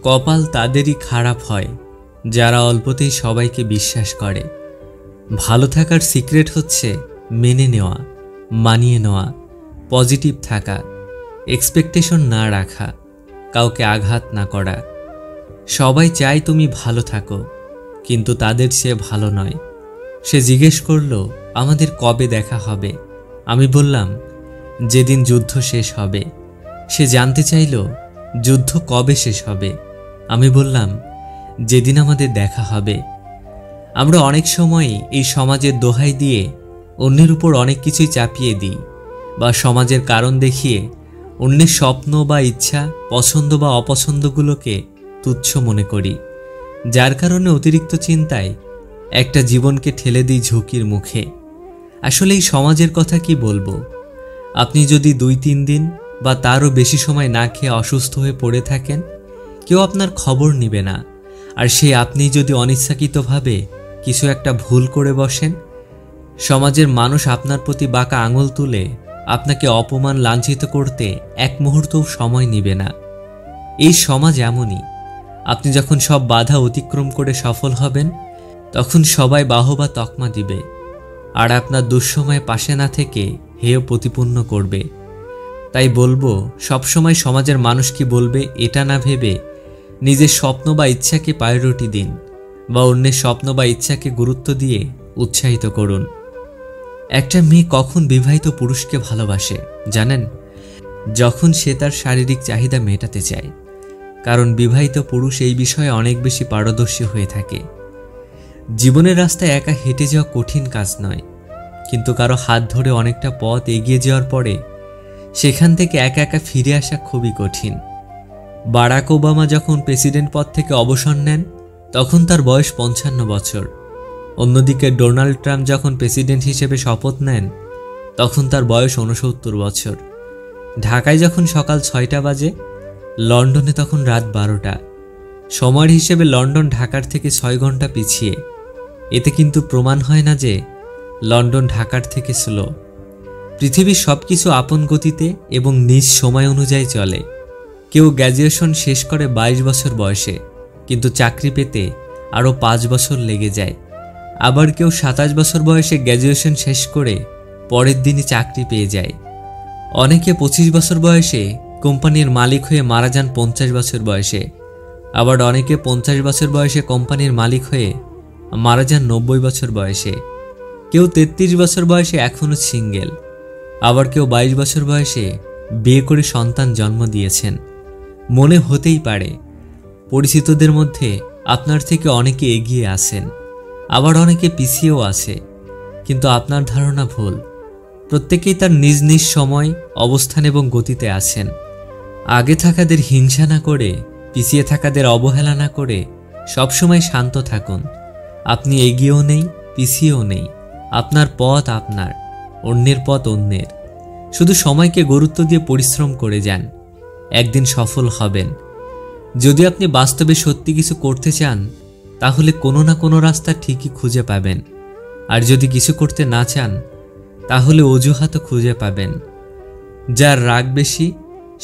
কপাল তাদেরই খারাপ হয় যারা অল্পতেই সবাইকে বিশ্বাস করে। ভালো থাকার সিক্রেট হচ্ছে মেনে নেওয়া, মানিয়ে নেওয়া, পজিটিভ থাকা, এক্সপেকটেশন না রাখা, কাউকে আঘাত না করা। সবাই চায় তুমি ভালো থাকো, কিন্তু তাদের সে ভালো নয়। সে জিজ্ঞেস করলো আমাদের কবে দেখা হবে। আমি বললাম যেদিন যুদ্ধ শেষ হবে। সে জানতে চাইল যুদ্ধ কবে শেষ হবে। আমি বললাম যেদিন আমাদের দেখা হবে। আমরা অনেক সময় এই সমাজের দোহাই দিয়ে অন্যের উপর অনেক কিছুই চাপিয়ে দিই, বা সমাজের কারণ দেখিয়ে অন্যের স্বপ্ন বা ইচ্ছা, পছন্দ বা অপছন্দগুলোকে তুচ্ছ মনে করি, যার কারণে অতিরিক্ত চিন্তায় একটা জীবনকে ঠেলে দিই ঝুঁকির মুখে। আসলে এই সমাজের কথা কি বলবো। আপনি যদি 2-3 দিন বা তারও বেশি সময় না খেয়ে অসুস্থ হয়ে পড়ে থাকেন, কেউ আপনার খবর নিবে না। আর সেই আপনি যদি অনিচ্ছাকৃতভাবে কিছু একটা ভুল করে বসেন, সমাজের মানুষ আপনার প্রতি বাঁকা আঙুল তুলে আপনাকে অপমান, লাঞ্ছিত করতে এক মুহূর্তও সময় নিবে না। এই সমাজ এমনই। আপনি যখন সব বাধা অতিক্রম করে সফল হবেন, তখন সবাই বাহবা তকমা দিবে, আর আপনার দুঃসময়ে পাশে না থেকে হেয় প্রতিপন্ন করবে। তাই বলবো, সবসময় সমাজের মানুষ কি বলবে এটা না ভেবে নিজের স্বপ্ন বা ইচ্ছাকে প্রায়োরিটি দিন, বা অন্যের স্বপ্ন বা ইচ্ছাকে গুরুত্ব দিয়ে উৎসাহিত করুন। একটা মেয়ে কখন বিবাহিত পুরুষকে ভালোবাসে জানেন? যখন সে তার শারীরিক চাহিদা মেটাতে চায়। কারণ বিবাহিত পুরুষ এই বিষয়ে অনেক বেশি পারদর্শী হয়ে থাকে। জীবনের রাস্তায় একা হেঁটে যাওয়া কঠিন কাজ নয়, কিন্তু কারো হাত ধরে অনেকটা পথ এগিয়ে যাওয়ার পরে সেখান থেকে একা একা ফিরে আসা খুবই কঠিন। বারাক ওবামা যখন প্রেসিডেন্ট পদ থেকে অবসর নেন, তখন তার বয়স 55 বছর। অন্যদিকে ডোনাল্ড ট্রাম্প যখন প্রেসিডেন্ট হিসেবে শপথ নেন, তখন তার বয়স 69 বছর। ঢাকায় যখন সকাল 6টা বাজে, লন্ডনে তখন রাত 12টা। সময়ের হিসেবে লন্ডন ঢাকার থেকে 6 ঘন্টা পিছিয়ে। এতে কিন্তু প্রমাণ হয় না যে লন্ডন ঢাকার থেকে স্লো। পৃথিবীর সবকিছু আপন গতিতে এবং নিজ সময় অনুযায়ী চলে। কেউ গ্র্যাজুয়েশন শেষ করে 22 বছর বয়সে, কিন্তু চাকরি পেতে আরও 5 বছর লেগে যায়। আবার কেউ 27 বছর বয়সে গ্র্যাজুয়েশন শেষ করে পরের দিনই চাকরি পেয়ে যায়। অনেকে 25 বছর বয়সে কোম্পানির মালিক হয়ে মারা যান 50 বছর বয়সে। আবার অনেকে 50 বছর বয়সে কোম্পানির মালিক হয়ে মারা যান 90 বছর বয়সে। কেউ 33 বছর বয়সে এখনও সিঙ্গেল। আবার কেউ 22 বছর বয়সে বিয়ে করে সন্তান জন্ম দিয়েছেন। মনে হতেই পারে পরিচিতদের মধ্যে আপনার থেকে অনেকে এগিয়ে আছেন, আবার অনেকে পিছিয়েও আছে, কিন্তু আপনার ধারণা ভুল। প্রত্যেকেই তার নিজ নিজ সময়, অবস্থান এবং গতিতে আছেন। আগে থাকাদের হিংসা না করে, পিছিয়ে থাকাদের অবহেলা না করে সবসময় শান্ত থাকুন। আপনি এগিয়েও নেই, পিছিয়েও নেই। আপনার পথ আপনার, অন্যের পথ অন্যের। শুধু সময়কে গুরুত্ব দিয়ে পরিশ্রম করে যান, একদিন সফল হবেন। যদি আপনি বাস্তবে সত্যি কিছু করতে চান, তাহলে কোনো না কোনো রাস্তা ঠিকই খুঁজে পাবেন। আর যদি কিছু করতে না চান, তাহলে অজুহাতও খুঁজে পাবেন। যার রাগ বেশি,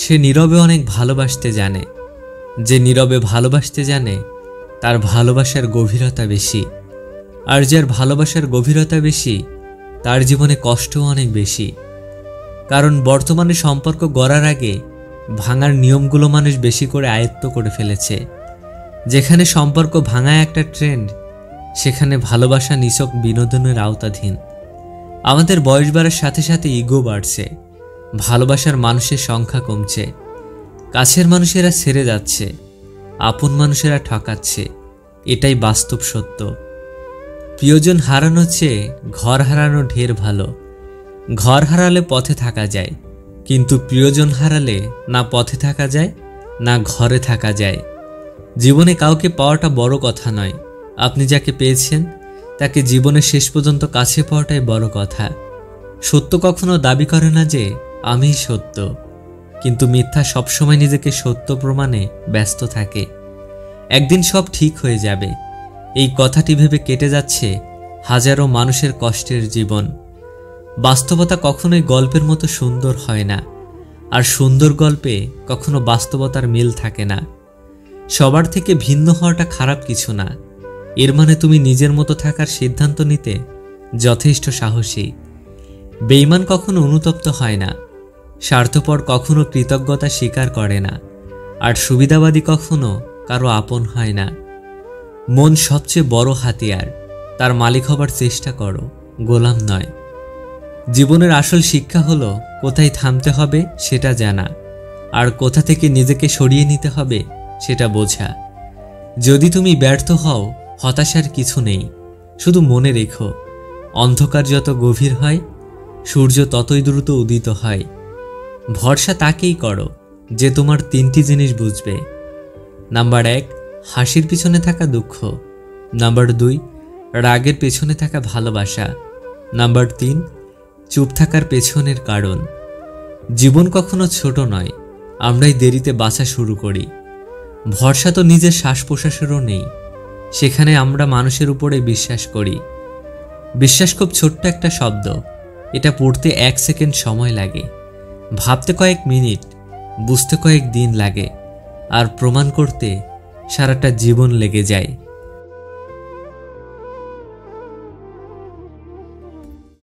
সে নীরবে অনেক ভালোবাসতে জানে। যে নীরবে ভালোবাসতে জানে, তার ভালোবাসার গভীরতা বেশি। আর যার ভালোবাসার গভীরতা বেশি, তার জীবনে কষ্টও অনেক বেশি। কারণ বর্তমানে সম্পর্ক গড়ার আগে ভাঙার নিয়মগুলো মানুষ বেশি করে আয়ত্ত করে ফেলেছে। যেখানে সম্পর্ক ভাঙা একটা ট্রেন্ড, সেখানে ভালোবাসা নিছক বিনোদনের আওতাধীন। আমাদের বয়স বাড়ার সাথে সাথে ইগো বাড়ছে, ভালোবাসার মানুষের সংখ্যা কমছে, কাছের মানুষেরা ছেড়ে যাচ্ছে, আপন মানুষেরা ঠকাচ্ছে। এটাই বাস্তব সত্য। প্রিয়জন হারানোর চেয়ে ঘর হারানো ঢের ভালো। ঘর হারালে পথে থাকা যায়, কিন্তু প্রিয়জন হারালে না পথে থাকা যায়, না ঘরে থাকা যায়। জীবনে কাউকে পাওয়াটা বড় কথা নয়। আপনি যাকে পেয়েছেন, তাকে জীবনের শেষ পর্যন্ত কাছে পাওয়াটাই বড় কথা। সত্য কখনো দাবি করে না যে আমিই সত্য, কিন্তু মিথ্যা সবসময় নিজেকে সত্য প্রমাণে ব্যস্ত থাকে। একদিন সব ঠিক হয়ে যাবে, এই কথাটি ভেবে কেটে যাচ্ছে হাজারো মানুষের কষ্টের জীবন। বাস্তবতা কখনোই গল্পের মতো সুন্দর হয় না, আর সুন্দর গল্পে কখনো বাস্তবতার মিল থাকে না। সবার থেকে ভিন্ন হওয়াটা খারাপ কিছু না, এর মানে তুমি নিজের মতো থাকার সিদ্ধান্ত নিতে যথেষ্ট সাহসী। বেঈমান কখনো অনুতপ্ত হয় না, স্বার্থপর কখনো কৃতজ্ঞতা স্বীকার করে না, আর সুবিধাবাদী কখনো কারো আপন হয় না। মন সবচেয়ে বড় হাতিয়ার, তার মালিক হবার চেষ্টা করো, গোলাম নয়। জীবনের আসল শিক্ষা হলো কোথায় থামতে হবে সেটা জানা, আর কোথা থেকে নিজেকে সরিয়ে নিতে হবে সেটা বোঝা। যদি তুমি ব্যর্থ হও, হতাশার কিছু নেই, শুধু মনে রেখো অন্ধকার যত গভীর হয় সূর্য ততই দ্রুত উদিত হয়। ভরসা তাকেই করো যে তোমার 3টি জিনিস বুঝবে। নাম্বার 1, হাসির পিছনে থাকা দুঃখ। নাম্বার 2, রাগের পেছনে থাকা ভালোবাসা। নাম্বার 3, চুপ থাকার পেছনের কারণ। জীবন কখনো ছোট নয়, আমরাই দেরিতে বাঁচা শুরু করি। ভরসা তো নিজের শ্বাস প্রশ্বাসেরও নেই, সেখানে আমরা মানুষের উপরে বিশ্বাস করি। বিশ্বাস খুব ছোট্ট একটা শব্দ, এটা পড়তে 1 সেকেন্ড সময় লাগে, ভাবতে কয়েক মিনিট, বুঝতে কয়েক দিন লাগে, আর প্রমাণ করতে সারাটা জীবন লেগে যায়।